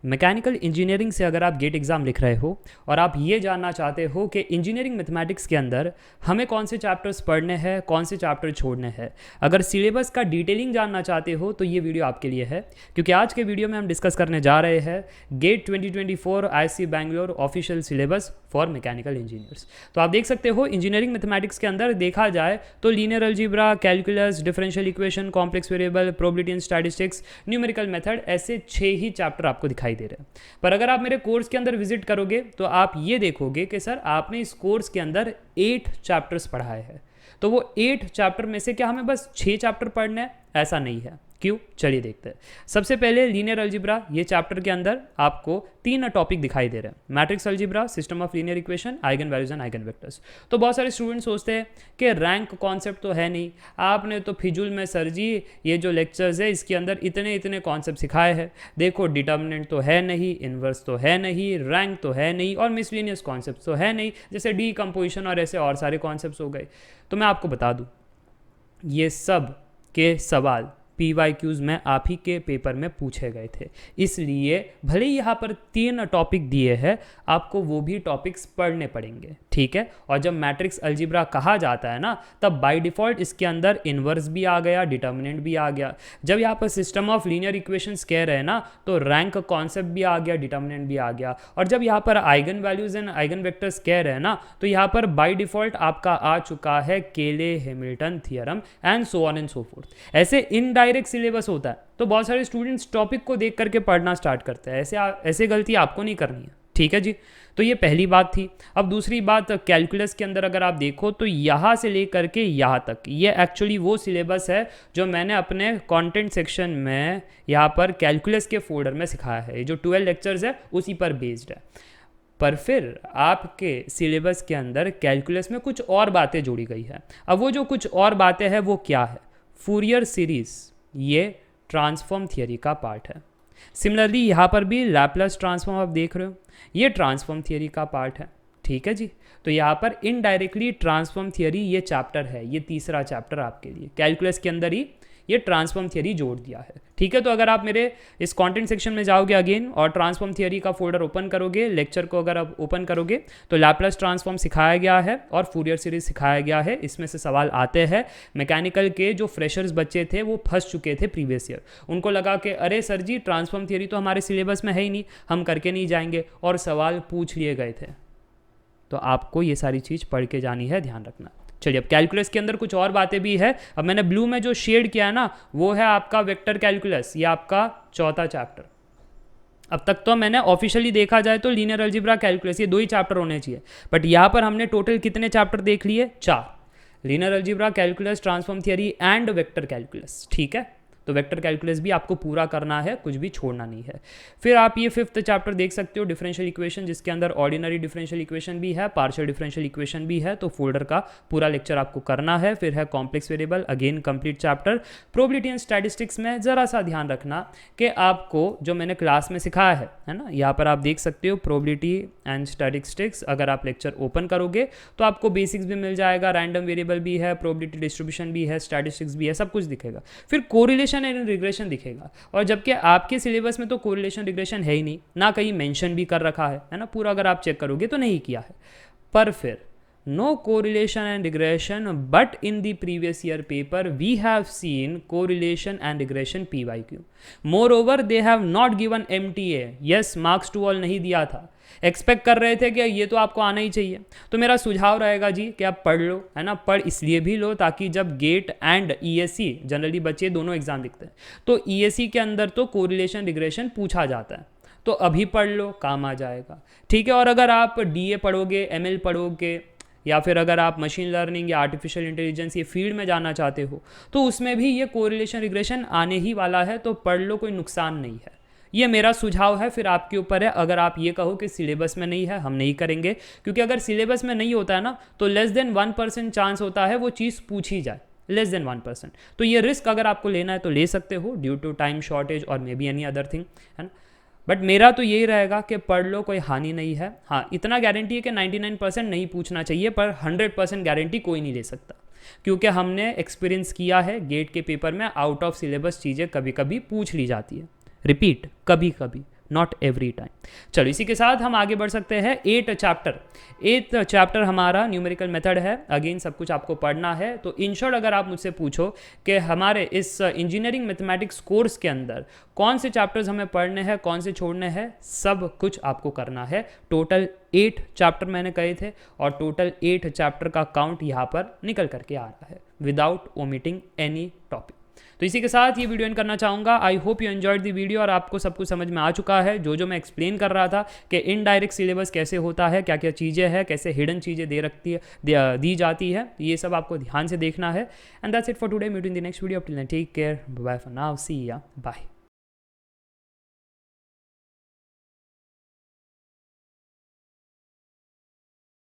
Mechanical engineering से अगर आप गेट एग्ज़ाम लिख रहे हो और आप ये जानना चाहते हो कि इंजीनियरिंग मैथमेटिक्स के अंदर हमें कौन से चैप्टर्स पढ़ने हैं, कौन से चैप्टर छोड़ने हैं, अगर सिलेबस का डिटेलिंग जानना चाहते हो तो ये वीडियो आपके लिए है। क्योंकि आज के वीडियो में हम डिस्कस करने जा रहे हैं GATE 2024 IISc Bangalore official syllabus for mechanical engineers. तो आप देख सकते हो इंजीनियरिंग मैथमेटिक्स के अंदर देखा जाए तो linear algebra, calculus, differential equation, complex variable, probability and statistics, numerical method, ऐसे 6 ही चैप्टर आपको दिखाई दे रहे हैं। पर अगर आप मेरे कोर्स के अंदर विजिट करोगे तो आप ये देखोगे कि सर आपने इस कोर्स के अंदर 8 चैप्टर्स पढ़ाए हैं। तो वो 8 चैप्टर में से क्या हमें बस 6 चैप्टर पढ़ने हैं? ऐसा नहीं है। क्यों? चलिए देखते हैं। सबसे पहले लीनियर अलजेब्रा, ये चैप्टर के अंदर आपको 3 टॉपिक दिखाई दे रहे हैं। Matrix algebra, system of linear equation, eigen values and eigen vectors. तो बहुत सारे स्टूडेंट सोचते हैं कि रैंक कॉन्सेप्ट तो है नहीं, आपने तो फिजूल में सर जी ये जो लेक्चर्स है इसके अंदर इतने इतने कॉन्सेप्ट सिखाए हैं। देखो डिटर्मिनेंट तो है नहीं, इन्वर्स तो है नहीं, रैंक तो है नहीं और मिसलिनियस कॉन्सेप्ट तो है नहीं, जैसे डीकम्पोजिशन और ऐसे और सारे कॉन्सेप्ट हो गए। तो मैं आपको बता दूँ ये सब के सवाल PYQs में आप ही के पेपर में पूछे गए थे। इसलिए भले ही यहाँ पर 3 टॉपिक दिए हैं, आपको वो भी टॉपिक्स पढ़ने पड़ेंगे, ठीक है। और जब मैट्रिक्स अलजेब्रा कहा जाता है ना, तब बाय डिफ़ॉल्ट इसके अंदर इन्वर्स भी आ गया, डिटर्मिनेंट भी आ गया। जब यहाँ पर सिस्टम ऑफ लीनियर इक्वेशंस कह रहे हैं ना, तो रैंक कॉन्सेप्ट भी आ गया, डिटर्मिनेंट भी आ गया। और जब यहाँ पर eigen values and eigen vectors कह रहे हैं ना, तो यहाँ पर बाय डिफ़ॉल्ट आपका आ चुका है केले Hamilton theorem and so on and so fourth. ऐसे इनडायरेक्ट सिलेबस होता है, तो बहुत सारे स्टूडेंट्स टॉपिक को देख करके पढ़ना स्टार्ट करते हैं। ऐसे गलती आपको नहीं करनी है, ठीक है जी। तो ये पहली बात थी। अब दूसरी बात, कैलकुलस के अंदर अगर आप देखो तो यहाँ से लेकर के यहाँ तक ये एक्चुअली वो सिलेबस है जो मैंने अपने कंटेंट सेक्शन में यहाँ पर कैलकुलस के फोल्डर में सिखाया है। ये जो 12 लेक्चर्स है उसी पर बेस्ड है। पर फिर आपके सिलेबस के अंदर कैलकुलस में कुछ और बातें जोड़ी गई है। अब वो जो कुछ और बातें हैं वो क्या है? फूरियर सीरीज, ये ट्रांसफॉर्म थियरी का पार्ट है। सिमिलरली यहाँ पर भी लैपलेस ट्रांसफॉर्म आप देख रहे हो, ये ट्रांसफॉर्म थियरी का पार्ट है, ठीक है जी। तो यहाँ पर इनडायरेक्टली ट्रांसफॉर्म थियरी ये चैप्टर है, ये तीसरा चैप्टर आपके लिए कैलकुलस के अंदर ही ये ट्रांसफॉर्म थियरी जोड़ दिया है, ठीक है। तो अगर आप मेरे इस कंटेंट सेक्शन में जाओगे अगेन और ट्रांसफॉर्म थियरी का फोल्डर ओपन करोगे, लेक्चर को अगर आप ओपन करोगे तो लैपलेस ट्रांसफॉर्म सिखाया गया है और फूरियर सीरीज सिखाया गया है। इसमें से सवाल आते हैं। मैकेनिकल के जो फ्रेशर्स बच्चे थे वो फंस चुके थे प्रीवियस ईयर, उनको लगा कि अरे सर जी ट्रांसफॉर्म थियरी तो हमारे सिलेबस में है ही नहीं, हम करके नहीं जाएंगे, और सवाल पूछ लिए गए थे। तो आपको ये सारी चीज़ पढ़ के जानी है, ध्यान रखना। चलिए, अब कैलकुलस के अंदर कुछ और बातें भी है। अब मैंने ब्लू में जो शेड किया है ना, वो है आपका वेक्टर कैलकुलस, ये आपका चौथा चैप्टर। अब तक तो मैंने ऑफिशियली देखा जाए तो लीनियर अलजेब्रा, कैलकुलस, ये 2 ही चैप्टर होने चाहिए, बट यहाँ पर हमने टोटल कितने चैप्टर देख लिए? 4। Linear algebra, calculus, transform theory and vector calculus, ठीक है। तो वेक्टर कैलकुलस भी आपको पूरा करना है, कुछ भी छोड़ना नहीं है। फिर आप ये 5th चैप्टर देख सकते हो, डिफरेंशियल इक्वेशन, जिसके अंदर ऑर्डिनरी डिफरेंशियल इक्वेशन भी है, पार्शियल डिफरेंशियल इक्वेशन भी है। तो फोल्डर का पूरा लेक्चर आपको करना है। फिर है complex variable, again complete chapter. Probability and statistics में ज़रा सा ध्यान रखना कि आपको जो मैंने क्लास में सिखाया है ना, यहाँ पर आप देख सकते हो प्रोबेबिलिटी एंड स्टैटिस्टिक्स। अगर आप लेक्चर ओपन करोगे तो आपको बेसिक्स भी मिल जाएगा, रैंडम वेरिएबल भी है, प्रोबेबिलिटी डिस्ट्रीब्यूशन भी है, स्टैटिस्टिक्स भी है, सब कुछ दिखेगा। फिर कोरिलेशन एंड रिग्रेशन दिखेगा, और जबकि आपके सिलेबस में तो कोरिलेशन रिग्रेशन है ही नहीं, ना कहीं मेंशन भी कर रखा है ना, पूरा अगर आप चेक करोगे तो नहीं किया है। पर फिर no correlation and regression, but in the previous year paper we have seen correlation and regression PYQ। Moreover they have not given MTA, yes marks to all नहीं दिया था। एक्सपेक्ट कर रहे थे कि ये तो आपको आना ही चाहिए। तो मेरा सुझाव रहेगा जी कि आप पढ़ लो, है ना। पढ़ इसलिए भी लो ताकि जब गेट एंड ESE, जनरली बच्चे दोनों एग्जाम लिखते हैं, तो ESE के अंदर तो कोरिलेशन रिग्रेशन पूछा जाता है, तो अभी पढ़ लो, काम आ जाएगा, ठीक है। और अगर आप DA पढ़ोगे, ML पढ़ोगे, या फिर अगर आप मशीन लर्निंग या आर्टिफिशियल इंटेलिजेंस ये फील्ड में जाना चाहते हो, तो उसमें भी ये कोरिलेशन रिग्रेशन आने ही वाला है। तो पढ़ लो, कोई नुकसान नहीं है। ये मेरा सुझाव है, फिर आपके ऊपर है। अगर आप ये कहो कि सिलेबस में नहीं है, हम नहीं करेंगे, क्योंकि अगर सिलेबस में नहीं होता है ना, तो लेस देन 1% चांस होता है वो चीज़ पूछी जाए, लेस देन 1%। तो ये रिस्क अगर आपको लेना है तो ले सकते हो, ड्यू टू टाइम शॉर्टेज और may be any other thing, है ना। बट मेरा तो यही रहेगा कि पढ़ लो, कोई हानि नहीं है। हाँ, इतना गारंटी है कि 99% नहीं पूछना चाहिए, पर 100% गारंटी कोई नहीं ले सकता, क्योंकि हमने एक्सपीरियंस किया है गेट के पेपर में आउट ऑफ सिलेबस चीज़ें कभी कभी पूछ ली जाती है। रिपीट, कभी कभी, नॉट एवरी टाइम। चलो इसी के साथ हम आगे बढ़ सकते हैं। 8th चैप्टर हमारा न्यूमेरिकल मेथड है। अगेन सब कुछ आपको पढ़ना है। तो इन शॉर्ट अगर आप मुझसे पूछो कि हमारे इस इंजीनियरिंग मैथमेटिक्स कोर्स के अंदर कौन से चैप्टर्स हमें पढ़ने हैं, कौन से छोड़ने हैं, सब कुछ आपको करना है। टोटल 8 चैप्टर मैंने कहे थे और टोटल 8 चैप्टर का काउंट यहाँ पर निकल करके आ रहा है विदाउट ओमिटिंग एनी टॉपिक। तो इसी के साथ ये वीडियो एंड करना चाहूँगा। I hope you enjoyed the video और आपको सब कुछ समझ में आ चुका है। जो मैं एक्सप्लेन कर रहा था कि इनडायरेक्ट सिलेबस कैसे होता है, क्या क्या चीज़ें हैं, कैसे हिडन चीज़ें दी जाती है, ये सब आपको ध्यान से देखना है। And that's it for today. Meet in the next video. Till then take care, bye for now, see ya bye.